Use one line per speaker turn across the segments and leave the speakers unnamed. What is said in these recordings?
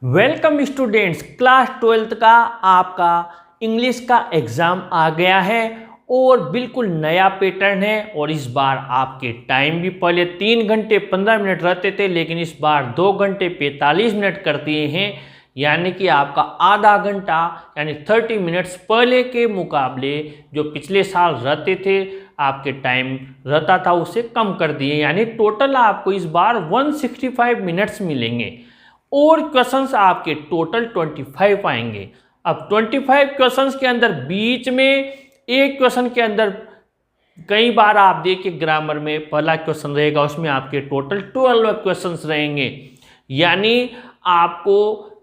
Welcome students, class 12th का आपका English का एग्ज़ाम आ गया है और बिल्कुल नया पैटर्न है। और इस बार आपके टाइम भी पहले 3 घंटे 15 मिनट रहते थे, लेकिन इस बार 2 घंटे 45 मिनट कर दिए हैं। यानी कि आपका आधा घंटा यानी 30 मिनट्स पहले के मुकाबले जो पिछले साल रहते थे आपके टाइम रहता था उससे कम कर दिए। यानी टोटल आपको इस बार 165 मिनट्स मिलेंगे और क्वेश्चंस आपके टोटल 25 आएंगे। अब 25 क्वेश्चंस के अंदर बीच में एक क्वेश्चन के अंदर कई बार आप देखिए ग्रामर में पहला क्वेश्चन रहेगा, उसमें आपके टोटल 12 क्वेश्चंस रहेंगे। यानी आपको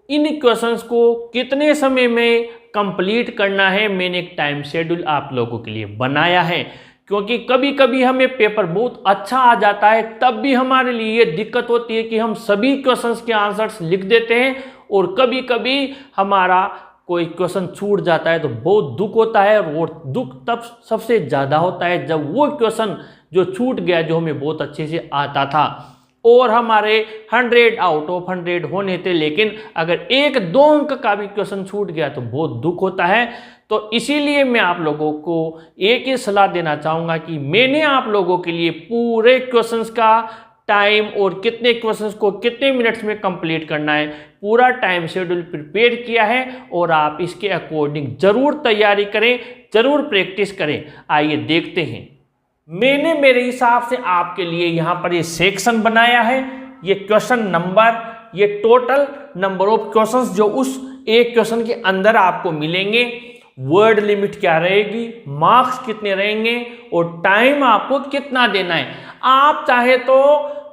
इन क्वेश्चंस को कितने समय में कंप्लीट करना है, मैंने एक टाइम शेड्यूल आप लोगों के लिए बनाया है। क्योंकि कभी कभी हमें पेपर बहुत अच्छा आ जाता है, तब भी हमारे लिए ये दिक्कत होती है कि हम सभी क्वेश्चंस के आंसर्स लिख देते हैं और कभी कभी हमारा कोई क्वेश्चन छूट जाता है तो बहुत दुख होता है। और दुख तब सबसे ज़्यादा होता है जब वो क्वेश्चन जो छूट गया जो हमें बहुत अच्छे से आता था और हमारे 100 आउट ऑफ 100 होने थे, लेकिन अगर 1-2 अंक का भी क्वेश्चन छूट गया तो बहुत दुख होता है। तो इसीलिए मैं आप लोगों को एक ही सलाह देना चाहूँगा कि मैंने आप लोगों के लिए पूरे क्वेश्चंस का टाइम और कितने क्वेश्चंस को कितने मिनट्स में कंप्लीट करना है पूरा टाइम शेड्यूल प्रिपेयर किया है और आप इसके अकॉर्डिंग ज़रूर तैयारी करें, ज़रूर प्रैक्टिस करें। आइए देखते हैं। मैंने मेरे हिसाब से आपके लिए यहाँ पर ये सेक्शन बनाया है। ये क्वेश्चन नंबर, ये टोटल नंबर ऑफ क्वेश्चंस जो उस एक क्वेश्चन के अंदर आपको मिलेंगे, वर्ड लिमिट क्या रहेगी, मार्क्स कितने रहेंगे और टाइम आपको कितना देना है। आप चाहे तो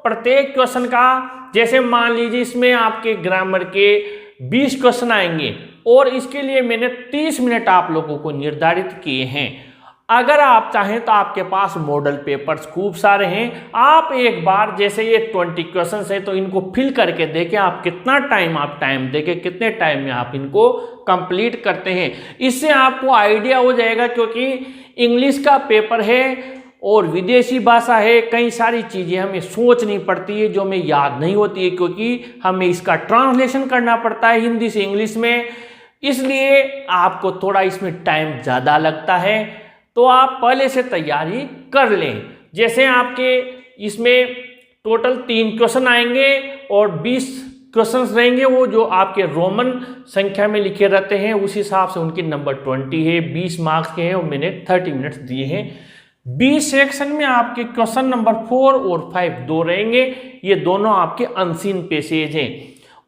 प्रत्येक क्वेश्चन का, जैसे मान लीजिए इसमें आपके ग्रामर के 20 क्वेश्चन आएंगे और इसके लिए मैंने 30 मिनट आप लोगों को निर्धारित किए हैं। अगर आप चाहें तो आपके पास मॉडल पेपर्स खूब सारे हैं, आप एक बार जैसे ये 20 क्वेश्चंस है तो इनको फिल करके देखें आप कितना टाइम देखें कितने टाइम में आप इनको कंप्लीट करते हैं। इससे आपको आइडिया हो जाएगा, क्योंकि इंग्लिश का पेपर है और विदेशी भाषा है, कई सारी चीज़ें हमें सोचनी पड़ती है जो हमें याद नहीं होती है, क्योंकि हमें इसका ट्रांसलेशन करना पड़ता है हिंदी से इंग्लिश में, इसलिए आपको थोड़ा इसमें टाइम ज़्यादा लगता है। तो आप पहले से तैयारी कर लें। जैसे आपके इसमें टोटल 3 क्वेश्चन आएंगे और 20 क्वेश्चंस रहेंगे, वो जो आपके रोमन संख्या में लिखे रहते हैं उस हिसाब से उनकी नंबर 20 है, 20 मार्क्स के हैं और मैंने 30 मिनट्स दिए हैं। बी सेक्शन में आपके क्वेश्चन नंबर 4 और 5 दो रहेंगे, ये दोनों आपके अनसीन पैसेज हैं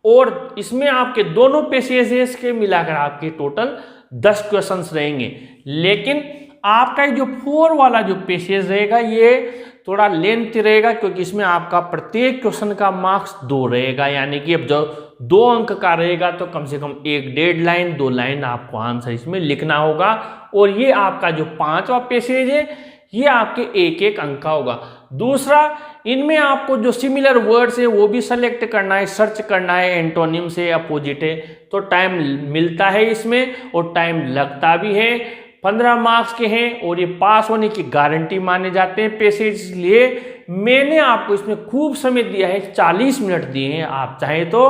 और इसमें आपके दोनों पैसेजेस के मिलाकर आपके टोटल 10 क्वेश्चंस रहेंगे। लेकिन आपका जो 4 वाला जो पैसेज रहेगा ये थोड़ा लेंथ रहेगा, क्योंकि इसमें आपका प्रत्येक क्वेश्चन का मार्क्स 2 रहेगा। यानी कि अब जो 2 अंक का रहेगा तो कम से कम 1-1.5 लाइन 2 लाइन आपको आंसर इसमें लिखना होगा। और ये आपका जो 5वां पैसेज है ये आपके 1-1 अंक का होगा। दूसरा, इनमें आपको जो सिमिलर वर्ड्स है वो भी सेलेक्ट करना है, सर्च करना है, एंटोनिम से अपोजिट है, तो टाइम मिलता है इसमें और टाइम लगता भी है। 15 मार्क्स के हैं और ये पास होने की गारंटी माने जाते हैं पैसेज। इसलिए मैंने आपको इसमें खूब समय दिया है, 40 मिनट दिए हैं। आप चाहें तो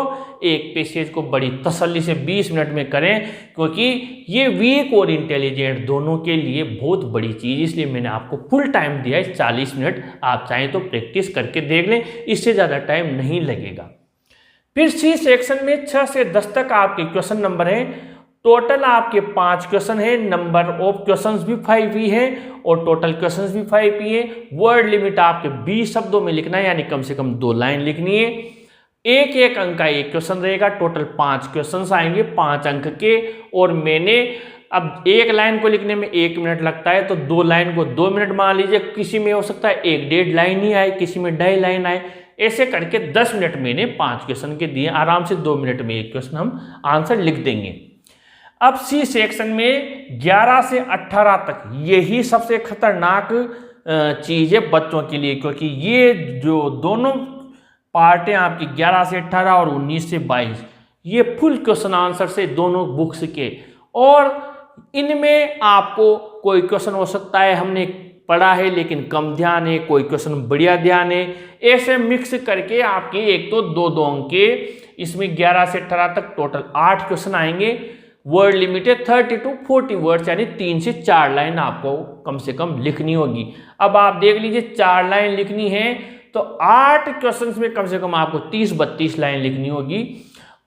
एक पैसेज को बड़ी तसल्ली से 20 मिनट में करें, क्योंकि ये वीक और इंटेलिजेंट दोनों के लिए बहुत बड़ी चीज़, इसलिए मैंने आपको फुल टाइम दिया है 40 मिनट। आप चाहें तो प्रैक्टिस करके देख लें, इससे ज़्यादा टाइम नहीं लगेगा। फिर सी सेक्शन में 6 से 10 तक आपके क्वेश्चन नंबर हैं। टोटल आपके 5 क्वेश्चन है, नंबर ऑफ क्वेश्चंस भी 5 ही है और टोटल क्वेश्चंस भी 5 ही है। वर्ड लिमिट आपके 20 शब्दों में लिखना है, यानी कम से कम 2 लाइन लिखनी है। 1-1 अंक का एक क्वेश्चन रहेगा, टोटल 5 क्वेश्चंस आएंगे 5 अंक के। और मैंने अब 1 लाइन को लिखने में 1 मिनट लगता है तो 2 लाइन को 2 मिनट मान लीजिए। किसी में हो सकता है 1-1.5 लाइन ही आए, किसी में 2.5 लाइन आए, ऐसे करके 10 मिनट मैंने 5 क्वेश्चन के दिए। आराम से 2 मिनट में एक क्वेश्चन हम आंसर लिख देंगे। अब सी सेक्शन में 11 से 18 तक यही सबसे खतरनाक चीज़ है बच्चों के लिए, क्योंकि ये जो दोनों पार्ट हैं आपकी 11 से 18 और 19 से 22, ये फुल क्वेश्चन आंसर से दोनों बुक्स के। और इनमें आपको कोई क्वेश्चन हो सकता है हमने पढ़ा है लेकिन कम ध्यान है, कोई क्वेश्चन बढ़िया ध्यान है, ऐसे मिक्स करके आपके एक तो 2-2 अंक के इसमें 11 से 18 तक टोटल 8 क्वेश्चन आएंगे। वर्ड लिमिट है 30 to 40 वर्ड्स, यानी 3 से 4 लाइन आपको कम से कम लिखनी होगी। अब आप देख लीजिए 4 लाइन लिखनी है तो 8 क्वेश्चन में कम से कम आपको 30-32 लाइन लिखनी होगी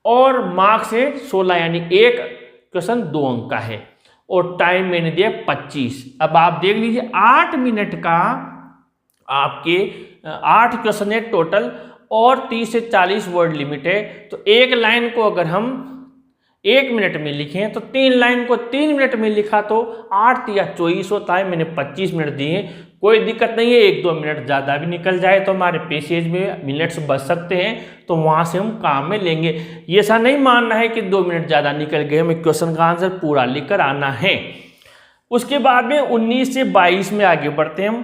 और मार्क्स है 16, यानी एक क्वेश्चन 2 अंक का है और टाइम मैंने दिया 25। अब आप देख लीजिए 8 मिनट का आपके 8 क्वेश्चन है टोटल और 30 से 40 वर्ड लिमिट है। तो एक लाइन को अगर हम 1 मिनट में लिखें तो 3 लाइन को 3 मिनट में लिखा तो 8 या 24 होता है। मैंने 25 मिनट दिए, कोई दिक्कत नहीं है, 1-2 मिनट ज़्यादा भी निकल जाए तो हमारे पेसेज में मिनट्स बच सकते हैं, तो वहाँ से हम काम में लेंगे। ये ऐसा नहीं मानना है कि 2 मिनट ज़्यादा निकल गए, हमें क्वेश्चन का आंसर पूरा लिखकर आना है। उसके बाद में 19 से 22 में आगे बढ़ते हैं हम।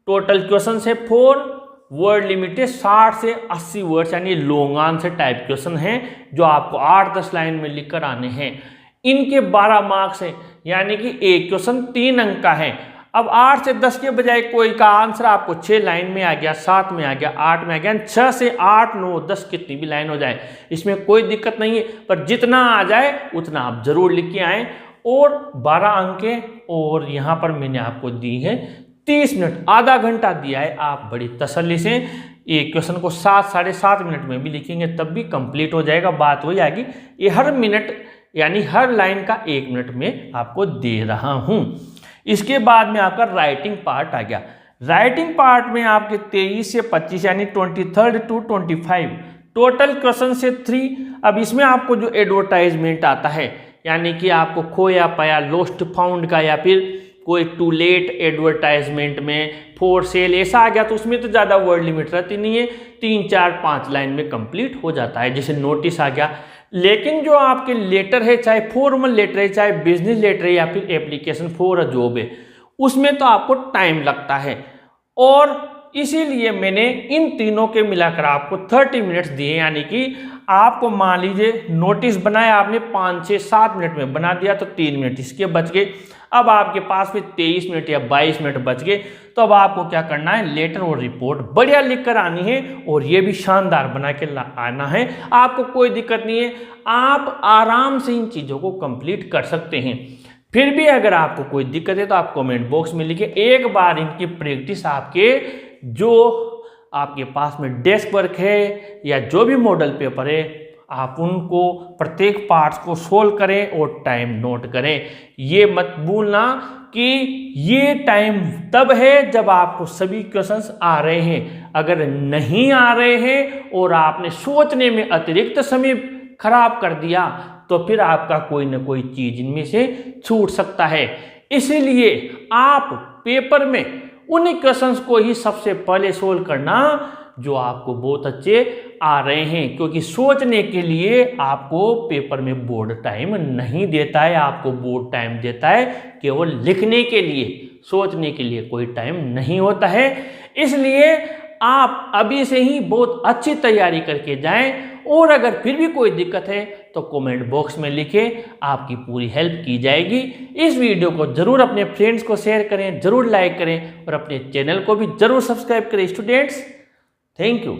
टोटल क्वेश्चन है 4, वर्ड लिमिट है 60 से 80 वर्ड्स, यानी लॉन्ग आंसर टाइप क्वेश्चन हैं जो आपको 8-10 लाइन में लिखकर आने हैं। इनके 12 मार्क्स हैं, यानी कि एक क्वेश्चन 3 अंक का है। अब 8 से 10 के बजाय कोई का आंसर आपको 6 लाइन में आ गया, 7 में आ गया, 8 में आ गया, 6 से 8, 9, 10 कितनी भी लाइन हो जाए इसमें कोई दिक्कत नहीं है, पर जितना आ जाए उतना आप जरूर लिख के आएँ। और 12 अंक है और यहाँ पर मैंने आपको दी है 30 मिनट, आधा घंटा दिया है। आप बड़ी तसल्ली से एक क्वेश्चन को 7-7.5 मिनट में भी लिखेंगे तब भी कंप्लीट हो जाएगा। बात वही आएगी, ये हर मिनट यानी हर लाइन का 1 मिनट में आपको दे रहा हूँ। इसके बाद में आपका राइटिंग पार्ट आ गया। राइटिंग पार्ट में आपके 23 से 25 यानी 23 to 25 टोटल क्वेश्चन से 3। अब इसमें आपको जो एडवर्टाइजमेंट आता है, यानी कि आपको खोया पाया, लोस्ट फाउंड का, या फिर कोई टू लेट एडवर्टाइजमेंट में फॉर सेल ऐसा आ गया तो उसमें तो ज़्यादा वर्ड लिमिट रहती नहीं है, 3-4-5 लाइन में कंप्लीट हो जाता है। जैसे नोटिस आ गया। लेकिन जो आपके लेटर है, चाहे फॉर्मल लेटर है, चाहे बिजनेस लेटर है, या फिर एप्लीकेशन फॉर अ जॉब है, उसमें तो आपको टाइम लगता है और इसीलिए मैंने इन तीनों के मिलाकर आपको 30 मिनट्स दिए। यानी कि आपको मान लीजिए नोटिस बनाया आपने 5 से 7 मिनट में बना दिया तो 3 मिनट इसके बच गए। अब आपके पास में 23 मिनट या 22 मिनट बच गए, तो अब आपको क्या करना है, लेटर और रिपोर्ट बढ़िया लिख कर आनी है और ये भी शानदार बना के आना है। आपको कोई दिक्कत नहीं है, आप आराम से इन चीज़ों को कंप्लीट कर सकते हैं। फिर भी अगर आपको कोई दिक्कत है तो आप कमेंट बॉक्स में लिखिए। एक बार इनकी प्रैक्टिस आपके जो आपके पास में डेस्क वर्क है या जो भी मॉडल पेपर है, आप उनको प्रत्येक पार्ट्स को सोल्व करें और टाइम नोट करें। ये मत भूलना कि ये टाइम तब है जब आपको सभी क्वेश्चंस आ रहे हैं। अगर नहीं आ रहे हैं और आपने सोचने में अतिरिक्त समय खराब कर दिया तो फिर आपका कोई ना कोई चीज इनमें से छूट सकता है। इसीलिए आप पेपर में उन क्वेश्चंस को ही सबसे पहले सोल्व करना जो आपको बहुत अच्छे आ रहे हैं, क्योंकि सोचने के लिए आपको पेपर में बोर्ड टाइम नहीं देता है। आपको बोर्ड टाइम देता है केवल लिखने के लिए, सोचने के लिए कोई टाइम नहीं होता है। इसलिए आप अभी से ही बहुत अच्छी तैयारी करके जाएं और अगर फिर भी कोई दिक्कत है तो कमेंट बॉक्स में लिखें, आपकी पूरी हेल्प की जाएगी। इस वीडियो को जरूर अपने फ्रेंड्स को शेयर करें, जरूर लाइक करें और अपने चैनल को भी जरूर सब्सक्राइब करें। Students, thank you.